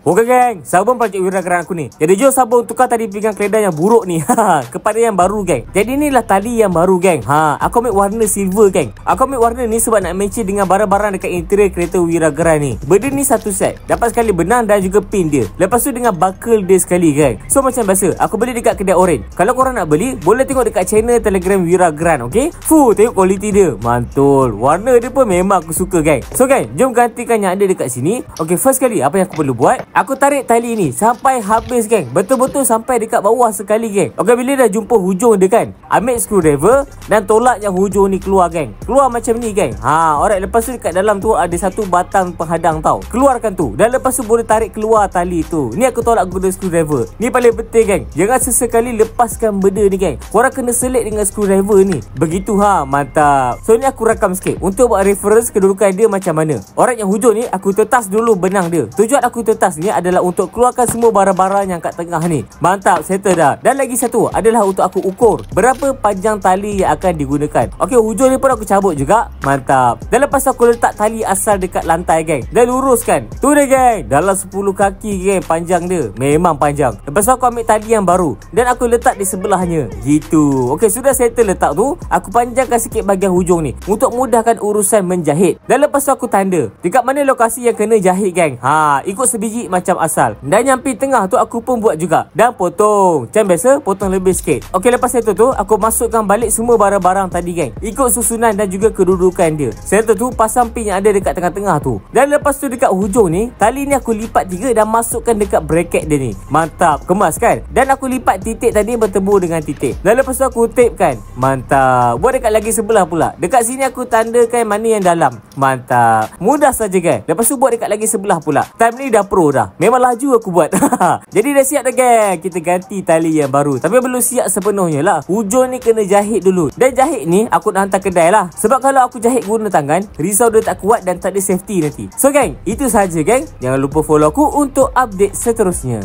Okey geng, sabun projek Wirageran aku ni. Jadi jom sabun tukar tali pinggang keledai yang buruk ni kepada yang baru geng. Jadi inilah tali yang baru geng. Aku ambil warna silver geng. Aku ambil warna ni sebab nak match dengan barang-barang dekat interior kereta Wirageran ni. Benda ni satu set. Dapat sekali benang dan juga pin dia. Lepas tu dengan buckle dia sekali geng. So macam biasa, aku beli dekat kedai orange. Kalau korang nak beli, boleh tengok dekat channel Telegram Wirageran, okey? Tengok kualiti dia. Mantul. Warna dia pun memang aku suka geng. So geng, jom gantikan yang ada dekat sini. Okey, first kali apa yang aku perlu buat? Aku tarik tali ni sampai habis geng. Betul-betul sampai dekat bawah sekali geng. Okey, bila dah jumpa hujung dia kan, ambil screwdriver dan tolak yang hujung ni keluar geng. Keluar macam ni geng. Alright, lepas tu dekat dalam tu ada satu batang penghadang tau. Keluarkan tu. Dan lepas tu boleh tarik keluar tali tu. Ni aku tolak guna screwdriver. Ni paling penting geng. Jangan sesekali lepaskan benda ni geng. Korang kena selit dengan screwdriver ni. Begitu mantap. So ni aku rakam sikit untuk buat reference kedudukan dia macam mana. Alright, yang hujung ni aku tetas dulu benang dia. Tujuan aku tetas ni adalah untuk keluarkan semua barang-barang yang kat tengah ni. Mantap, settle dah. Dan lagi satu adalah untuk aku ukur berapa panjang tali yang akan digunakan. Okey, hujung ni pun aku cabut juga. Mantap. Dan lepas tu aku letak tali asal dekat lantai geng. Dan luruskan. Tu dia geng. Dalam 10 kaki geng panjang dia. Memang panjang. Lepas tu aku ambil tali yang baru dan aku letak di sebelahnya. Gitu. Okey, sudah settle letak tu. Aku panjangkan sikit bahagian hujung ni untuk mudahkan urusan menjahit. Dan lepas tu aku tanda dekat mana lokasi yang kena jahit geng. Ikut sebiji macam asal. Dan yang pin tengah tu aku pun buat juga. Dan potong. Macam biasa, potong lebih sikit. Okey, lepas itu tu aku masukkan balik semua barang-barang tadi geng. Ikut susunan dan juga kedudukan dia. Setelah tu pasang pin yang ada dekat tengah-tengah tu. Dan lepas tu dekat hujung ni, tali ni aku lipat 3 dan masukkan dekat bracket dia ni. Mantap, kemas kan? Dan aku lipat titik tadi bertemu dengan titik. Dan lepas tu aku tape kan. Mantap. Buat dekat lagi sebelah pula. Dekat sini aku tandakan mana yang dalam. Mantap. Mudah saja kan? Lepas tu buat dekat lagi sebelah pula. Time ni dah pro dah. Memang laju aku buat. Jadi dah siap dah geng. Kita ganti tali yang baru. Tapi belum siap sepenuhnya lah. Hujung ni kena jahit dulu. Dan jahit ni aku nak hantar kedai lah. Sebab kalau aku jahit guna tangan, risau dia tak kuat dan tak ada safety nanti. So geng, itu saja geng. Jangan lupa follow aku untuk update seterusnya.